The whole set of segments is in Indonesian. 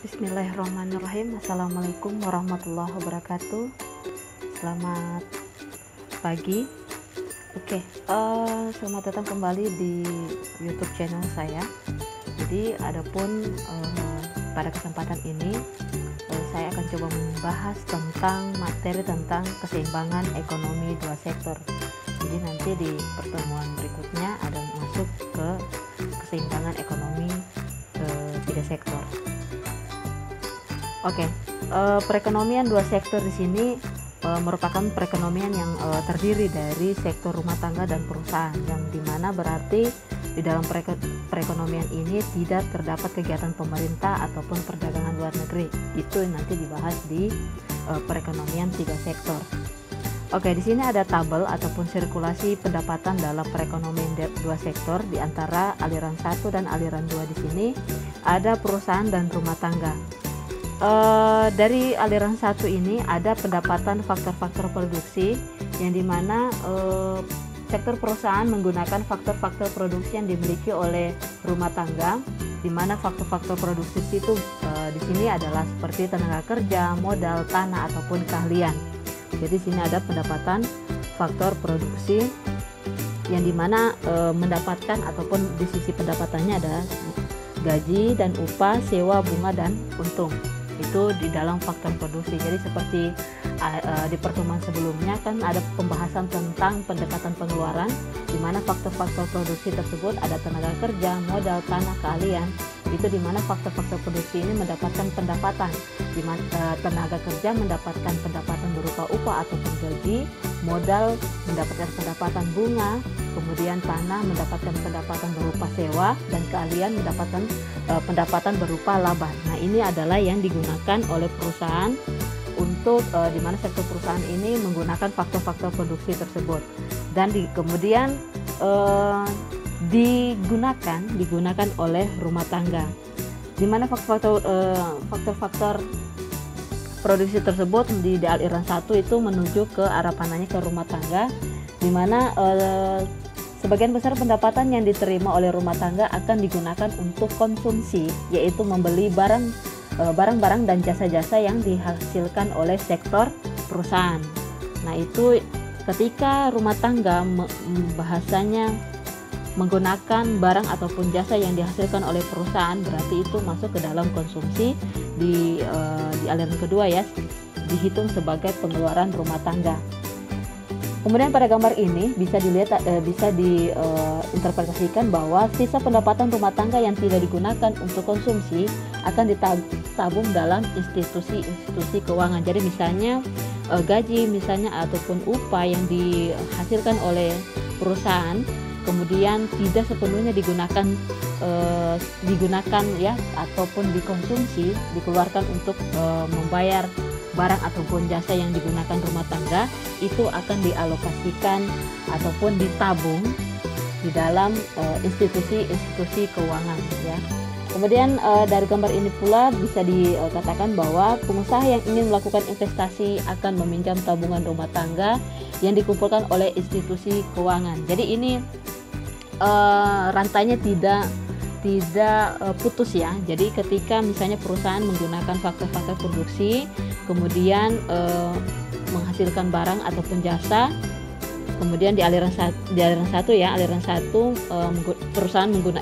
Bismillahirrahmanirrahim. Assalamualaikum warahmatullahi wabarakatuh. Selamat pagi. Selamat datang kembali di YouTube channel saya. Jadi pada kesempatan ini saya akan coba membahas tentang materi tentang keseimbangan ekonomi dua sektor. Jadi nanti di pertemuan berikutnya ada masuk ke keseimbangan ekonomi tiga sektor. Perekonomian dua sektor di sini merupakan perekonomian yang terdiri dari sektor rumah tangga dan perusahaan, yang dimana berarti di dalam perekonomian ini tidak terdapat kegiatan pemerintah ataupun perdagangan luar negeri. Itu nanti dibahas di perekonomian tiga sektor. Di sini ada tabel ataupun sirkulasi pendapatan dalam perekonomian dua sektor. Di antara aliran 1 dan aliran 2 di sini ada perusahaan dan rumah tangga. Dari aliran 1 ini ada pendapatan faktor-faktor produksi, yang dimana sektor perusahaan menggunakan faktor-faktor produksi yang dimiliki oleh rumah tangga, dimana faktor-faktor produksi itu di sini adalah seperti tenaga kerja, modal, tanah ataupun keahlian. Jadi sini ada pendapatan faktor produksi, yang dimana mendapatkan ataupun di sisi pendapatannya ada gaji dan upah, sewa, bunga, dan untung. Itu di dalam faktor produksi. Jadi seperti di pertemuan sebelumnya kan ada pembahasan tentang pendekatan pengeluaran, di mana faktor-faktor produksi tersebut ada tenaga kerja, modal, tanah, keahlian. Itu di mana faktor-faktor produksi ini mendapatkan pendapatan, di mana tenaga kerja mendapatkan pendapatan berupa upah ataupun gaji, modal mendapatkan pendapatan bunga, kemudian tanah mendapatkan pendapatan berupa sewa, dan keahlian mendapatkan pendapatan berupa laba. Nah, ini adalah yang digunakan oleh perusahaan untuk di mana sektor perusahaan ini menggunakan faktor-faktor produksi tersebut, dan kemudian digunakan oleh rumah tangga, di mana faktor-faktor produksi tersebut di aliran 1 itu menuju ke arah panahnya ke rumah tangga, di mana sebagian besar pendapatan yang diterima oleh rumah tangga akan digunakan untuk konsumsi, yaitu membeli barang-barang dan jasa-jasa yang dihasilkan oleh sektor perusahaan. Nah, itu ketika rumah tangga bahasanya menggunakan barang ataupun jasa yang dihasilkan oleh perusahaan, berarti itu masuk ke dalam konsumsi di aliran kedua, ya, dihitung sebagai pengeluaran rumah tangga. Kemudian pada gambar ini bisa dilihat, bisa diinterpretasikan bahwa sisa pendapatan rumah tangga yang tidak digunakan untuk konsumsi akan ditabung dalam institusi keuangan. Jadi misalnya gaji misalnya ataupun upah yang dihasilkan oleh perusahaan kemudian tidak sepenuhnya digunakan ya ataupun dikonsumsi, dikeluarkan untuk membayar barang ataupun jasa yang digunakan rumah tangga, itu akan dialokasikan ataupun ditabung di dalam institusi keuangan, ya. Kemudian dari gambar ini pula bisa dikatakan bahwa pengusaha yang ingin melakukan investasi akan meminjam tabungan rumah tangga yang dikumpulkan oleh institusi keuangan. Jadi ini rantainya tidak putus, ya. Jadi ketika misalnya perusahaan menggunakan faktor-faktor produksi, kemudian menghasilkan barang ataupun jasa, kemudian di aliran 1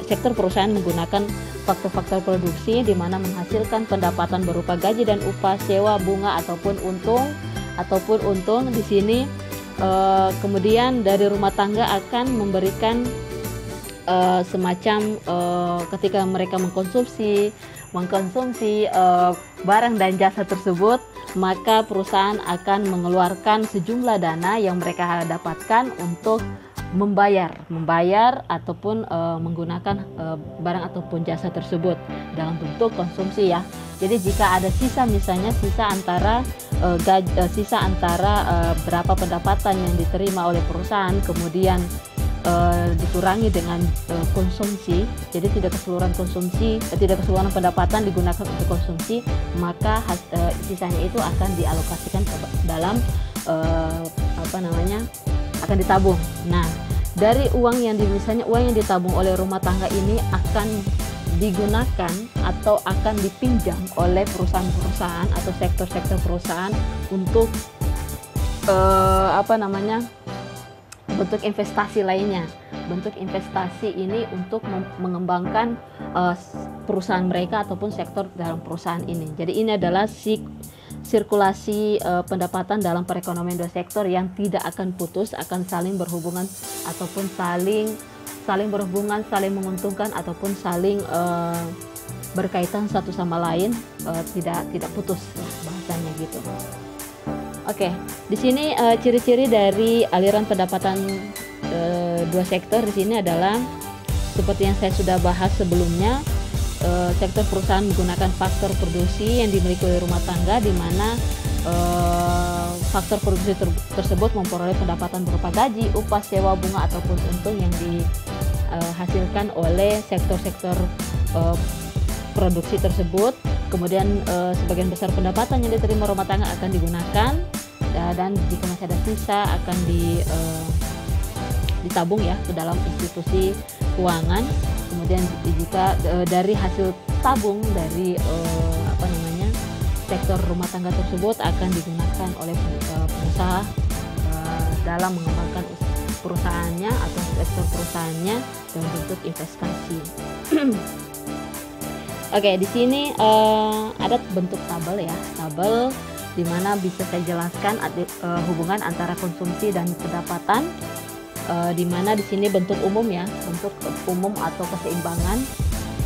sektor perusahaan menggunakan faktor-faktor produksi, di mana menghasilkan pendapatan berupa gaji dan upah, sewa, bunga ataupun untung di sini. Kemudian dari rumah tangga akan memberikan semacam ketika mereka mengkonsumsi barang dan jasa tersebut, maka perusahaan akan mengeluarkan sejumlah dana yang mereka dapatkan untuk membayar ataupun menggunakan barang ataupun jasa tersebut dalam bentuk konsumsi, ya. Jadi jika ada sisa, misalnya sisa antara berapa pendapatan yang diterima oleh perusahaan kemudian dikurangi dengan konsumsi, jadi tidak keseluruhan pendapatan digunakan untuk konsumsi, maka sisanya itu akan dialokasikan ke dalam akan ditabung. Nah, dari uang yang ditabung oleh rumah tangga ini akan digunakan atau akan dipinjam oleh perusahaan-perusahaan atau sektor-sektor perusahaan untuk bentuk investasi lainnya. Bentuk investasi ini untuk mengembangkan perusahaan mereka ataupun sektor dalam perusahaan ini. Jadi ini adalah sirkulasi pendapatan dalam perekonomian dua sektor yang tidak akan putus, akan saling berhubungan ataupun saling berhubungan, saling menguntungkan ataupun saling berkaitan satu sama lain, tidak putus bahasanya gitu. Oke, di sini ciri-ciri dari aliran pendapatan dua sektor di sini adalah seperti yang saya sudah bahas sebelumnya. Sektor perusahaan menggunakan faktor produksi yang dimiliki oleh rumah tangga, di mana faktor produksi tersebut memperoleh pendapatan berupa gaji, upah, sewa, bunga ataupun untung yang dihasilkan oleh sektor-sektor produksi tersebut. Kemudian sebagian besar pendapatan yang diterima rumah tangga akan digunakan, dan jika masih ada sisa akan ditabung ya ke dalam institusi keuangan. Kemudian jika dari hasil tabung dari sektor rumah tangga tersebut akan digunakan oleh pengusaha dalam mengembangkan perusahaannya atau sektor perusahaannya dalam bentuk investasi. Oke, di sini ada bentuk tabel ya, tabel di mana bisa saya jelaskan hubungan antara konsumsi dan pendapatan. Di mana di sini bentuk umum ya, bentuk umum atau keseimbangan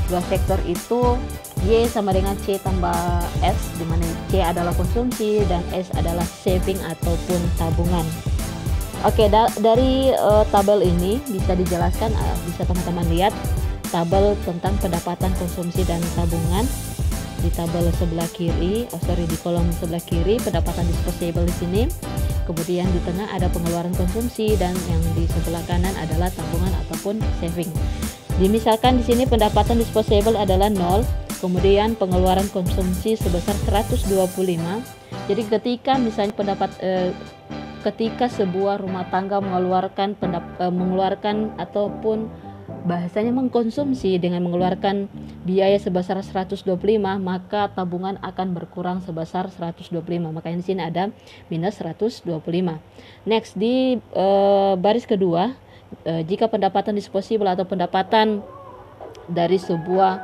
dua sektor itu Y sama dengan C tambah S, di mana C adalah konsumsi dan S adalah saving ataupun tabungan. Oke, dari tabel ini bisa dijelaskan, bisa teman-teman lihat tabel tentang pendapatan konsumsi dan tabungan. Di tabel sebelah kiri, di kolom sebelah kiri pendapatan disposable di sini. Kemudian di tengah ada pengeluaran konsumsi dan yang di sebelah kanan adalah tabungan ataupun saving. Misalkan di sini pendapatan disposable adalah 0, kemudian pengeluaran konsumsi sebesar 125. Jadi ketika misalnya ketika sebuah rumah tangga mengeluarkan ataupun bahasanya mengkonsumsi dengan mengeluarkan biaya sebesar 125, maka tabungan akan berkurang sebesar 125. Makanya di sini ada minus 125. Next, di baris kedua, jika pendapatan disposable atau pendapatan dari sebuah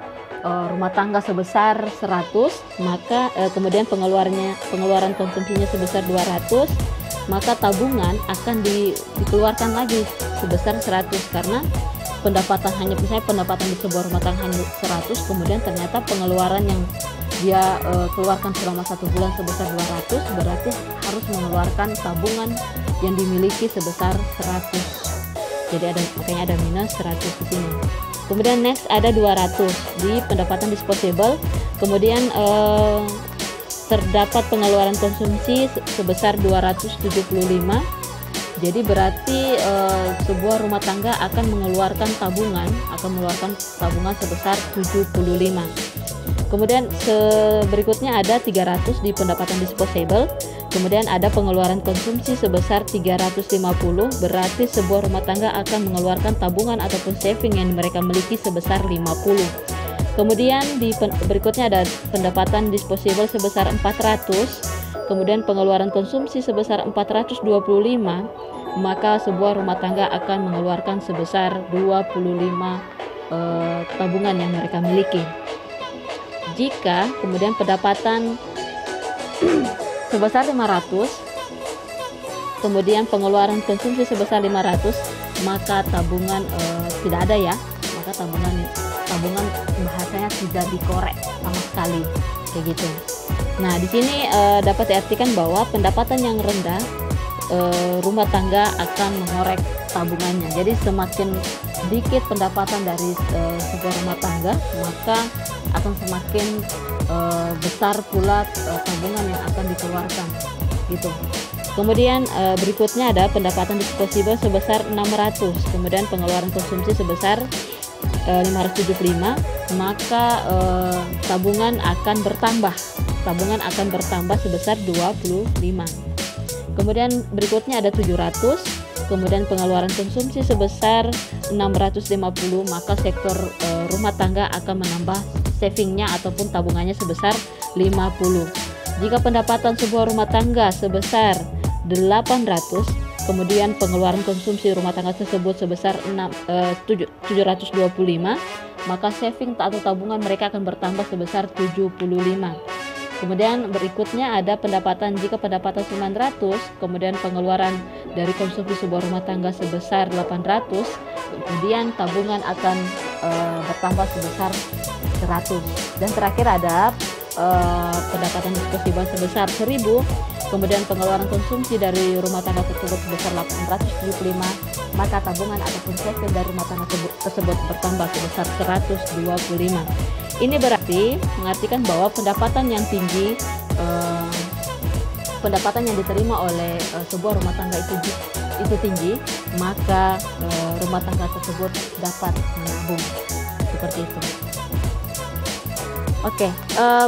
rumah tangga sebesar 100, maka kemudian pengeluaran konsumsinya sebesar 200, maka tabungan akan dikeluarkan lagi sebesar 100 karena pendapatan pendapatan di sebuah rumah tangga hanya 100, kemudian ternyata pengeluaran yang dia keluarkan selama 1 bulan sebesar 200, berarti harus mengeluarkan tabungan yang dimiliki sebesar 100. Jadi makanya ada minus 100 di sini. Kemudian next ada 200 di pendapatan disposable. Kemudian terdapat pengeluaran konsumsi sebesar 275. Jadi berarti sebuah rumah tangga akan mengeluarkan tabungan sebesar 75. Kemudian berikutnya ada 300 di pendapatan disposable. Kemudian ada pengeluaran konsumsi sebesar 350, berarti sebuah rumah tangga akan mengeluarkan tabungan ataupun saving yang mereka miliki sebesar 50. Kemudian berikutnya ada pendapatan disposable sebesar 400. Kemudian pengeluaran konsumsi sebesar 425, maka sebuah rumah tangga akan mengeluarkan sebesar 25 tabungan yang mereka miliki. Jika kemudian pendapatan sebesar 500, kemudian pengeluaran konsumsi sebesar 500, maka tabungan tidak ada ya, maka tabungan bahasanya tidak dikorek sama sekali, kayak gitu. Nah, di sini dapat diartikan bahwa pendapatan yang rendah rumah tangga akan mengorek tabungannya. Jadi semakin sedikit pendapatan dari sebuah rumah tangga, maka akan semakin besar pula tabungan yang akan dikeluarkan, gitu. Kemudian berikutnya ada pendapatan disposable sebesar 600, kemudian pengeluaran konsumsi sebesar 575, maka tabungan akan bertambah sebesar 25. Kemudian berikutnya ada 700, kemudian pengeluaran konsumsi sebesar 650, maka sektor rumah tangga akan menambah savingnya ataupun tabungannya sebesar 50. Jika pendapatan sebuah rumah tangga sebesar 800, kemudian pengeluaran konsumsi rumah tangga tersebut sebesar 725, maka saving atau tabungan mereka akan bertambah sebesar 75. Kemudian berikutnya ada pendapatan, jika pendapatan 900, kemudian pengeluaran dari konsumsi sebuah rumah tangga sebesar 800, kemudian tabungan akan bertambah sebesar 100. Dan terakhir ada pendapatan disposibel sebesar 1000, kemudian pengeluaran konsumsi dari rumah tangga tersebut sebesar 875, maka tabungan ataupun saving dari rumah tangga tersebut bertambah sebesar 125. Ini berarti mengartikan bahwa pendapatan yang tinggi, pendapatan yang diterima oleh sebuah rumah tangga itu tinggi, maka rumah tangga tersebut dapat menabung seperti itu. Oke,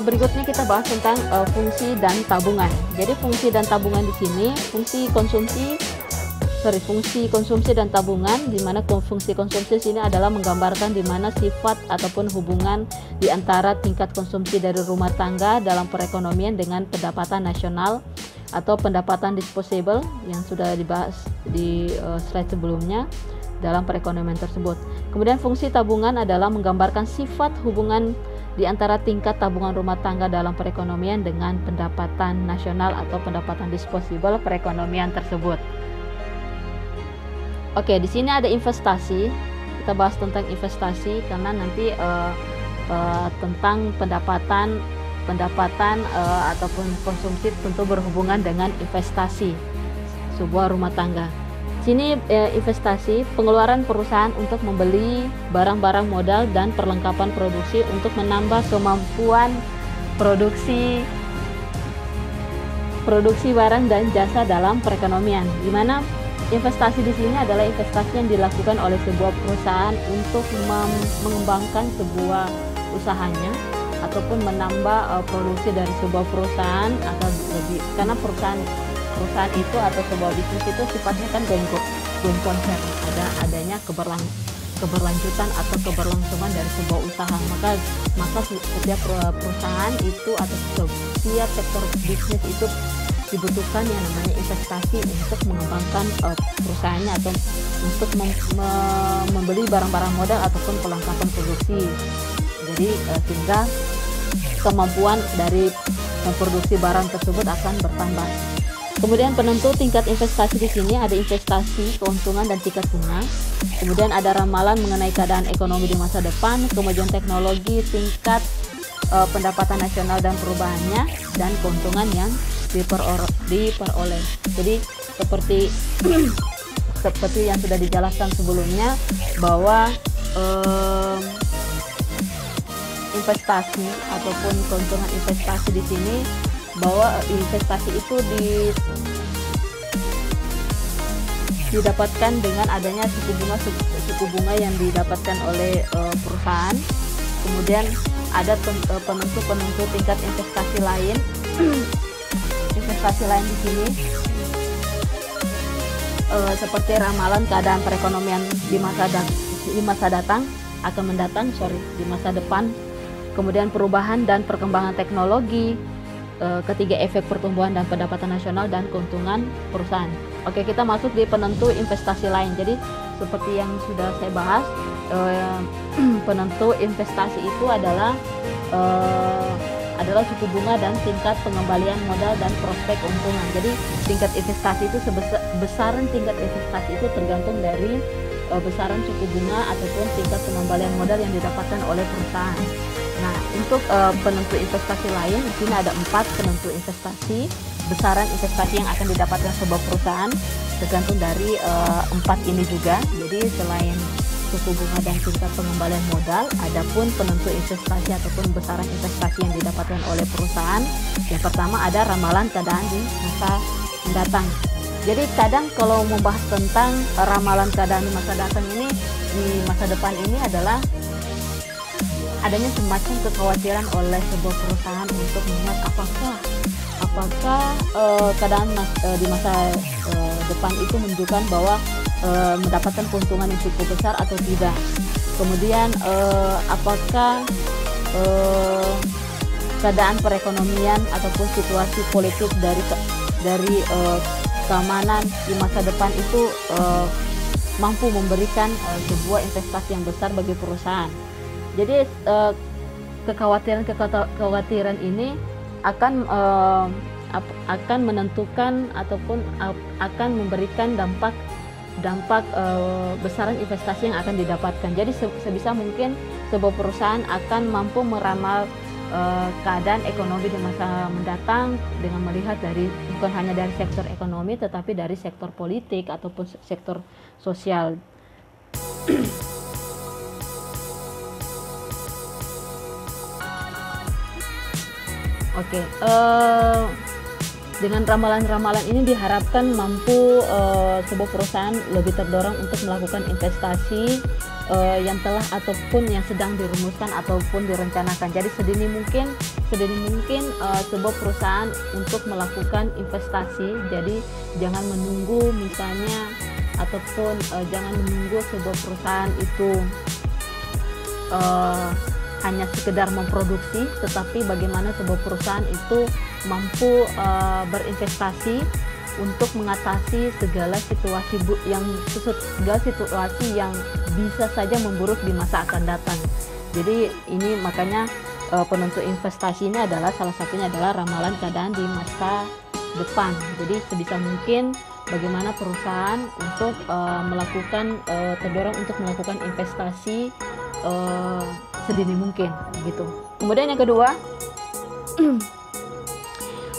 berikutnya kita bahas tentang fungsi dan tabungan. Jadi fungsi dan tabungan di sini, fungsi konsumsi dan tabungan, di mana fungsi konsumsi sini adalah menggambarkan di mana sifat ataupun hubungan di antara tingkat konsumsi dari rumah tangga dalam perekonomian dengan pendapatan nasional atau pendapatan disposable yang sudah dibahas di slide sebelumnya dalam perekonomian tersebut. Kemudian fungsi tabungan adalah menggambarkan sifat hubungan di antara tingkat tabungan rumah tangga dalam perekonomian dengan pendapatan nasional atau pendapatan disposable perekonomian tersebut. Oke, di sini ada investasi. Kita bahas tentang investasi karena nanti tentang pendapatan ataupun konsumsi tentu berhubungan dengan investasi sebuah rumah tangga. Sini investasi, pengeluaran perusahaan untuk membeli barang-barang modal dan perlengkapan produksi untuk menambah kemampuan produksi barang dan jasa dalam perekonomian, di mana investasi di sini adalah investasi yang dilakukan oleh sebuah perusahaan untuk mengembangkan sebuah usahanya ataupun menambah produksi dari sebuah perusahaan atau lebih, karena perusahaan itu atau sebuah bisnis itu sifatnya kan going concern, adanya keberlanjutan atau keberlangsungan dari sebuah usaha, maka setiap perusahaan itu atau setiap sektor bisnis itu dibutuhkan yang namanya investasi untuk mengembangkan perusahaannya atau untuk membeli barang-barang modal ataupun perlengkapan produksi. Jadi sehingga kemampuan dari memproduksi barang tersebut akan bertambah. Kemudian penentu tingkat investasi di sini ada investasi, keuntungan dan tingkat bunga. Kemudian ada ramalan mengenai keadaan ekonomi di masa depan, kemajuan teknologi, tingkat pendapatan nasional dan perubahannya, dan keuntungan yang diperoleh. Jadi seperti yang sudah dijelaskan sebelumnya bahwa investasi ataupun keuntungan investasi di sini, bahwa investasi itu didapatkan dengan adanya suku bunga yang didapatkan oleh perusahaan. Kemudian ada penentu tingkat investasi lain. Investasi lain di sini seperti ramalan keadaan perekonomian di masa depan, kemudian perubahan dan perkembangan teknologi, ketiga efek pertumbuhan dan pendapatan nasional dan keuntungan perusahaan. Oke, kita masuk di penentu investasi lain. Jadi seperti yang sudah saya bahas, penentu investasi itu adalah suku bunga dan tingkat pengembalian modal dan prospek keuntungan. Jadi tingkat investasi itu besaran tingkat investasi itu tergantung dari besaran suku bunga ataupun tingkat pengembalian modal yang didapatkan oleh perusahaan. Nah, untuk penentu investasi lain, di sini ada 4 penentu investasi. Besaran investasi yang akan didapatkan sebuah perusahaan tergantung dari 4 ini juga. Jadi selain suku bunga dan tingkat pengembalian modal, adapun penentu investasi ataupun besaran investasi yang didapatkan oleh perusahaan, yang pertama ada ramalan keadaan di masa mendatang. Jadi kadang kalau membahas tentang ramalan keadaan di masa datang ini, di masa depan ini adalah adanya semacam kekhawatiran oleh sebuah perusahaan untuk melihat apakah keadaan di masa depan itu menunjukkan bahwa mendapatkan keuntungan yang cukup besar atau tidak. Kemudian apakah keadaan perekonomian ataupun situasi politik dari keamanan di masa depan itu mampu memberikan sebuah investasi yang besar bagi perusahaan. Jadi kekhawatiran ini akan menentukan ataupun akan memberikan dampak besaran investasi yang akan didapatkan. Jadi sebisa mungkin sebuah perusahaan akan mampu meramal keadaan ekonomi di masa mendatang dengan melihat bukan hanya dari sektor ekonomi tetapi dari sektor politik ataupun sektor sosial. Oke, dengan ramalan-ramalan ini diharapkan mampu sebuah perusahaan lebih terdorong untuk melakukan investasi yang telah ataupun yang sedang dirumuskan ataupun direncanakan. Jadi sedini mungkin sebuah perusahaan untuk melakukan investasi. Jadi jangan menunggu misalnya ataupun jangan menunggu sebuah perusahaan itu hanya sekedar memproduksi, tetapi bagaimana sebuah perusahaan itu mampu berinvestasi untuk mengatasi segala situasi yang bisa saja memburuk di masa akan datang. Jadi ini makanya penentu investasi ini adalah salah satunya adalah ramalan keadaan di masa depan. Jadi sebisa mungkin bagaimana perusahaan untuk terdorong untuk melakukan investasi sedini mungkin gitu. Kemudian yang kedua,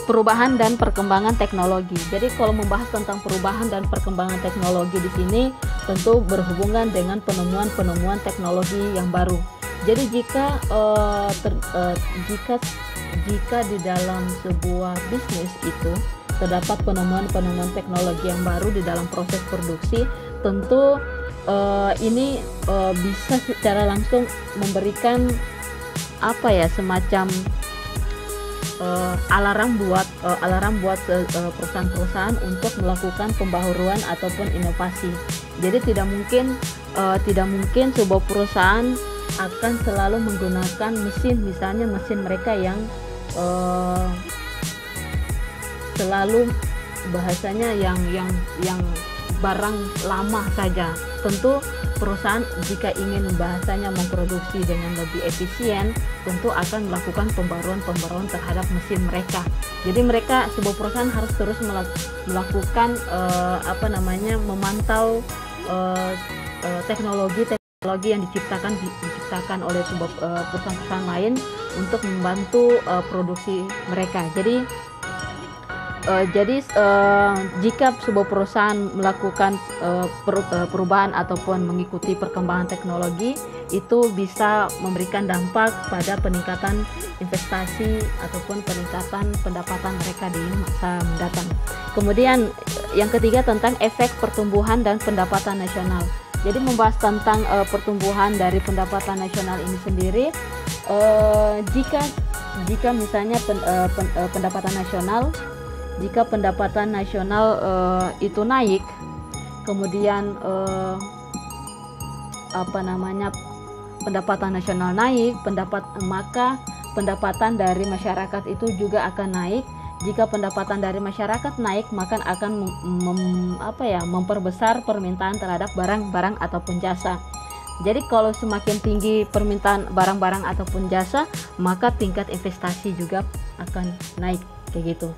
perubahan dan perkembangan teknologi. Jadi kalau membahas tentang perubahan dan perkembangan teknologi di sini tentu berhubungan dengan penemuan-penemuan teknologi yang baru. Jadi jika di dalam sebuah bisnis itu terdapat penemuan-penemuan teknologi yang baru di dalam proses produksi, tentu ini bisa secara langsung memberikan semacam alarm buat perusahaan-perusahaan untuk melakukan pembaharuan ataupun inovasi. Jadi tidak mungkin sebuah perusahaan akan selalu menggunakan misalnya mesin mereka yang selalu bahasanya yang barang lama saja. Tentu perusahaan jika ingin bahasanya memproduksi dengan lebih efisien, tentu akan melakukan pembaruan terhadap mesin mereka. Jadi sebuah perusahaan harus terus melakukan memantau teknologi yang diciptakan oleh sebuah perusahaan lain untuk membantu produksi mereka. Jadi jika sebuah perusahaan melakukan perubahan ataupun mengikuti perkembangan teknologi, itu bisa memberikan dampak pada peningkatan investasi ataupun peningkatan pendapatan mereka di masa mendatang. Kemudian yang ketiga tentang efek pertumbuhan dan pendapatan nasional. Jadi membahas tentang pertumbuhan dari pendapatan nasional ini sendiri, jika misalnya pendapatan nasional itu naik, kemudian pendapatan nasional naik, maka pendapatan dari masyarakat itu juga akan naik. Jika pendapatan dari masyarakat naik, maka akan memperbesar permintaan terhadap barang-barang ataupun jasa. Jadi kalau semakin tinggi permintaan barang-barang ataupun jasa, maka tingkat investasi juga akan naik, kayak gitu.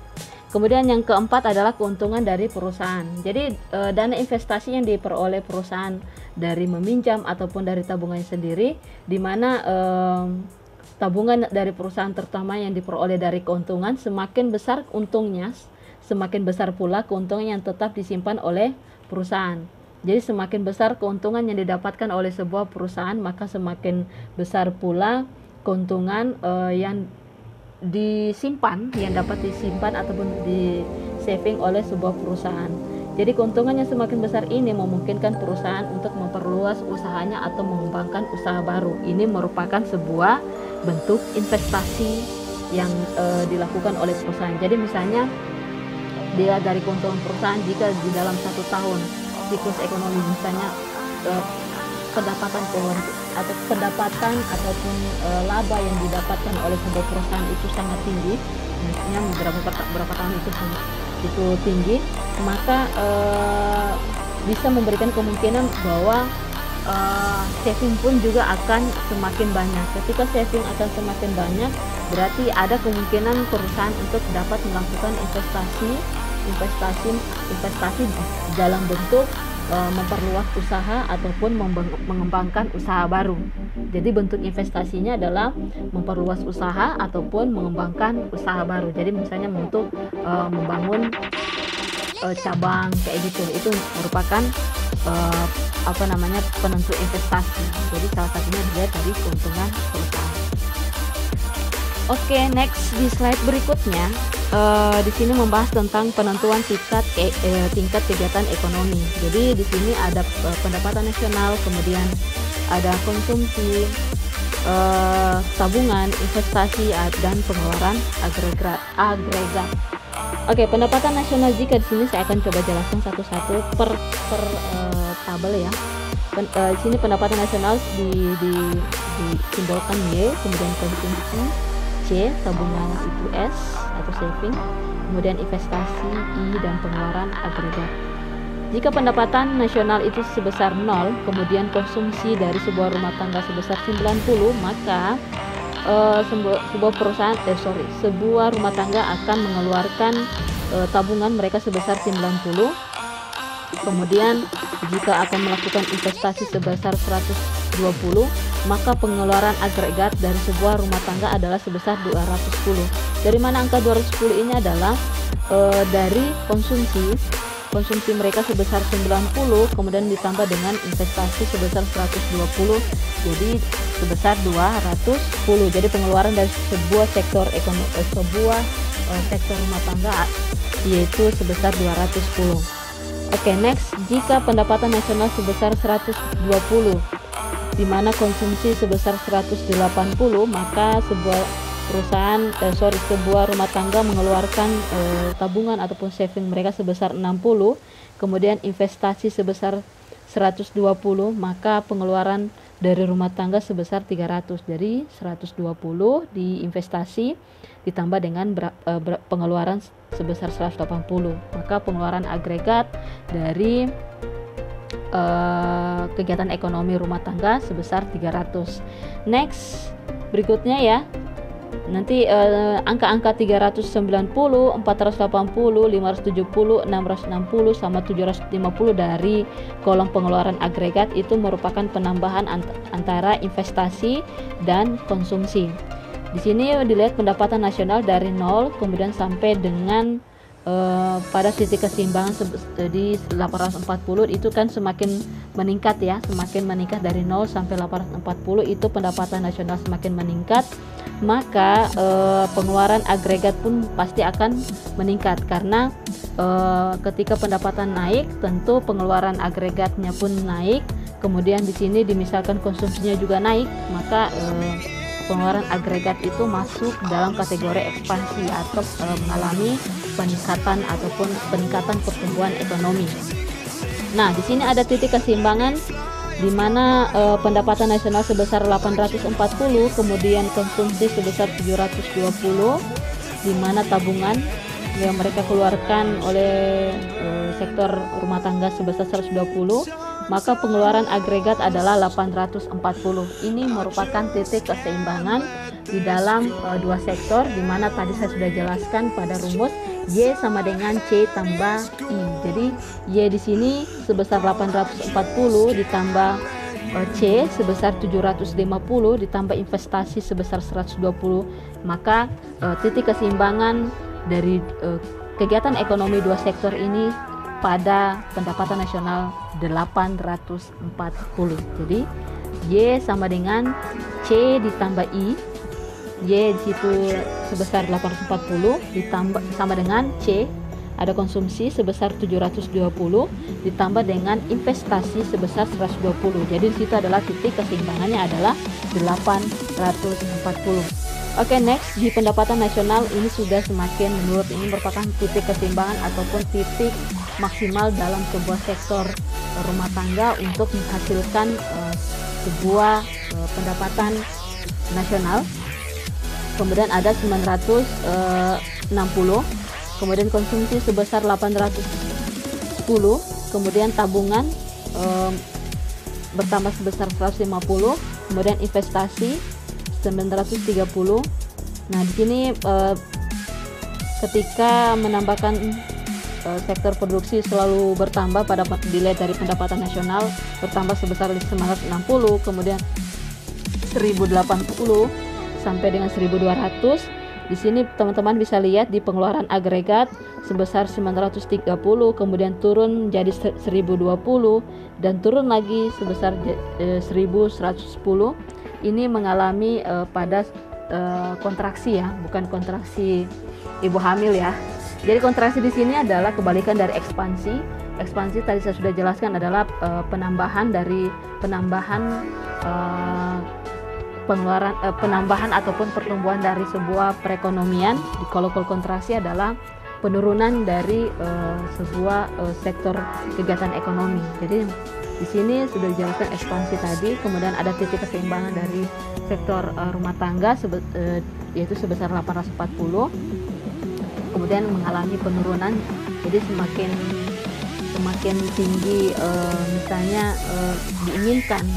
Kemudian yang keempat adalah keuntungan dari perusahaan. Jadi dana investasi yang diperoleh perusahaan dari meminjam ataupun dari tabungannya sendiri, di mana tabungan dari perusahaan terutama yang diperoleh dari keuntungan, semakin besar untungnya, semakin besar pula keuntungan yang tetap disimpan oleh perusahaan. Jadi semakin besar keuntungan yang didapatkan oleh sebuah perusahaan, maka semakin besar pula keuntungan yang dapat disimpan ataupun di saving oleh sebuah perusahaan. Jadi keuntungannya semakin besar ini memungkinkan perusahaan untuk memperluas usahanya atau mengembangkan usaha baru. Ini merupakan sebuah bentuk investasi yang dilakukan oleh perusahaan. Jadi misalnya dia dari keuntungan perusahaan, jika di dalam 1 tahun siklus ekonomi misalnya pendapatan ataupun laba yang didapatkan oleh sebuah perusahaan itu sangat tinggi, misalnya beberapa tahun itu tinggi, maka bisa memberikan kemungkinan bahwa saving pun juga akan semakin banyak. Ketika saving akan semakin banyak, berarti ada kemungkinan perusahaan untuk dapat melakukan investasi dalam bentuk memperluas usaha ataupun mengembangkan usaha baru. Jadi bentuk investasinya adalah memperluas usaha ataupun mengembangkan usaha baru. Jadi misalnya untuk membangun cabang kayak gitu, itu merupakan penentu investasi. Jadi salah satunya dilihat dari keuntungan perusahaan. Oke, next di slide berikutnya di sini membahas tentang penentuan tingkat kegiatan ekonomi. Jadi di sini ada pendapatan nasional, kemudian ada konsumsi, tabungan, investasi, dan pengeluaran agregat. Oke, pendapatan nasional, jika di sini saya akan coba jelaskan satu-satu per tabel ya. Di sini pendapatan nasional disimbolkan Y, kemudian konsumsi C, tabungan itu S atau saving, kemudian investasi I, dan pengeluaran agregat. Jika pendapatan nasional itu sebesar 0, kemudian konsumsi dari sebuah rumah tangga sebesar 90, maka sebuah rumah tangga akan mengeluarkan tabungan mereka sebesar 90. Kemudian jika akan melakukan investasi sebesar 120, maka pengeluaran agregat dari sebuah rumah tangga adalah sebesar 210. Dari mana angka 210 ini adalah dari konsumsi mereka sebesar 90, kemudian ditambah dengan investasi sebesar 120, jadi sebesar 210. Jadi pengeluaran dari sebuah sektor sektor rumah tangga yaitu sebesar 210. Oke, next, jika pendapatan nasional sebesar 120 di mana konsumsi sebesar 180, maka sebuah rumah tangga mengeluarkan tabungan ataupun saving mereka sebesar 60, kemudian investasi sebesar 120, maka pengeluaran dari rumah tangga sebesar 300. Jadi 120 di investasi ditambah dengan pengeluaran sebesar 180, maka pengeluaran agregat dari kegiatan ekonomi rumah tangga sebesar 300. Next, berikutnya ya, nanti angka-angka 390, 480, 570, 660 sama 750 dari kolom pengeluaran agregat itu merupakan penambahan antara investasi dan konsumsi. Di sini dilihat pendapatan nasional dari 0 kemudian sampai dengan pada titik keseimbangan di 840 itu kan semakin meningkat ya, semakin meningkat dari 0 sampai 840 itu pendapatan nasional semakin meningkat, maka pengeluaran agregat pun pasti akan meningkat karena ketika pendapatan naik tentu pengeluaran agregatnya pun naik, kemudian di sini dimisalkan konsumsinya juga naik, maka pengeluaran agregat itu masuk dalam kategori ekspansi atau mengalami peningkatan ataupun peningkatan pertumbuhan ekonomi. Nah, di sini ada titik keseimbangan di mana pendapatan nasional sebesar 840, kemudian konsumsi sebesar 720, di mana tabungan yang mereka keluarkan oleh sektor rumah tangga sebesar 120, maka pengeluaran agregat adalah 840. Ini merupakan titik keseimbangan di dalam dua sektor, di mana tadi saya sudah jelaskan pada rumus Y sama dengan C tambah I. Jadi Y di sini sebesar 840 ditambah C sebesar 750 ditambah investasi sebesar 120, maka titik keseimbangan dari kegiatan ekonomi dua sektor ini pada pendapatan nasional 840. Jadi Y sama dengan C ditambah I. Y di situ sebesar 840 ditambah sama dengan C ada konsumsi sebesar 720 ditambah dengan investasi sebesar 120. Jadi di situ adalah titik keseimbangannya adalah 840. Oke, next di pendapatan nasional ini sudah semakin menurut ini merupakan titik keseimbangan ataupun titik maksimal dalam sebuah sektor rumah tangga untuk menghasilkan sebuah pendapatan nasional. Kemudian ada 960, kemudian konsumsi sebesar 810, kemudian tabungan bertambah sebesar 150, kemudian investasi 930. Nah, di sini ketika menambahkan sektor produksi selalu bertambah pada dilihat dari pendapatan nasional bertambah sebesar 960, kemudian 1080 sampai dengan 1200. Di sini teman-teman bisa lihat di pengeluaran agregat sebesar 930, kemudian turun menjadi 1020 dan turun lagi sebesar 1110. Ini mengalami pada kontraksi ya, bukan kontraksi ibu hamil ya. Jadi kontraksi di sini adalah kebalikan dari ekspansi. Ekspansi tadi saya sudah jelaskan adalah penambahan penambahan ataupun pertumbuhan dari sebuah perekonomian. Kalau kontraksi adalah penurunan dari sebuah sektor kegiatan ekonomi. Jadi di sini sudah dijelaskan ekspansi tadi, kemudian ada titik keseimbangan dari sektor rumah tangga yaitu sebesar 840, kemudian mengalami penurunan. Jadi semakin tinggi misalnya diinginkan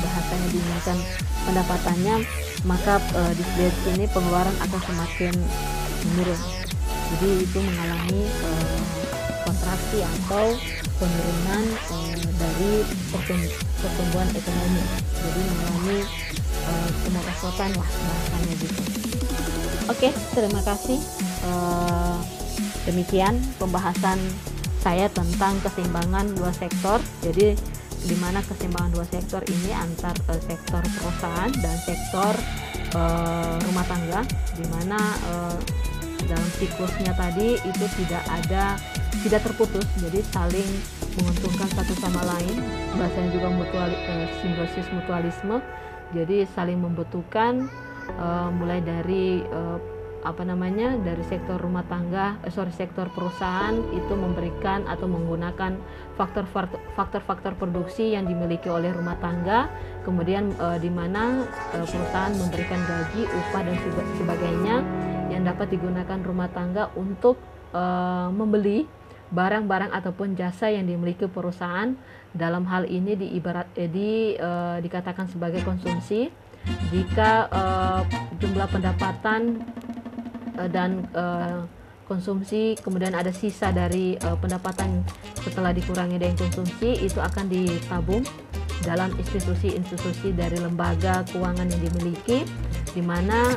pendapatannya, maka di sini pengeluaran akan semakin menurun. Jadi itu mengalami kontraksi atau penurunan dari pertumbuhan ekonomi. Jadi mengalami kemerosotan lah bahasanya gitu. Oke, terima kasih. Demikian pembahasan saya tentang keseimbangan dua sektor. Jadi di mana keseimbangan dua sektor ini antar sektor perusahaan dan sektor rumah tangga, di mana dalam siklusnya tadi itu tidak terputus, jadi saling menguntungkan satu sama lain. Bahasanya juga simbiosis mutualisme, jadi saling membutuhkan mulai dari dari sektor rumah tangga, sektor perusahaan itu memberikan atau menggunakan faktor-faktor produksi yang dimiliki oleh rumah tangga, kemudian di mana perusahaan memberikan gaji, upah dan sebagainya yang dapat digunakan rumah tangga untuk membeli barang-barang ataupun jasa yang dimiliki perusahaan. Dalam hal ini dikatakan sebagai konsumsi. Jika jumlah pendapatan dan konsumsi kemudian ada sisa dari pendapatan setelah dikurangi dengan konsumsi, itu akan ditabung dalam institusi-institusi dari lembaga keuangan yang dimiliki, di mana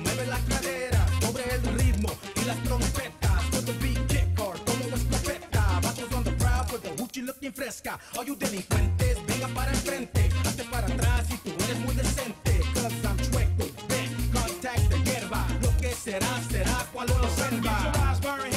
mueve la cadera sobre el ritmo y las trompetas. With the beat kick hard, como escopeta. Vatos on the crowd with the hoochie looking fresca. All you delincuentes, venga para enfrente. Hazte para atrás si tú eres muy decente. Cause I'm chueco, ven, contact de hierba. Lo que será, será cuando lo observa.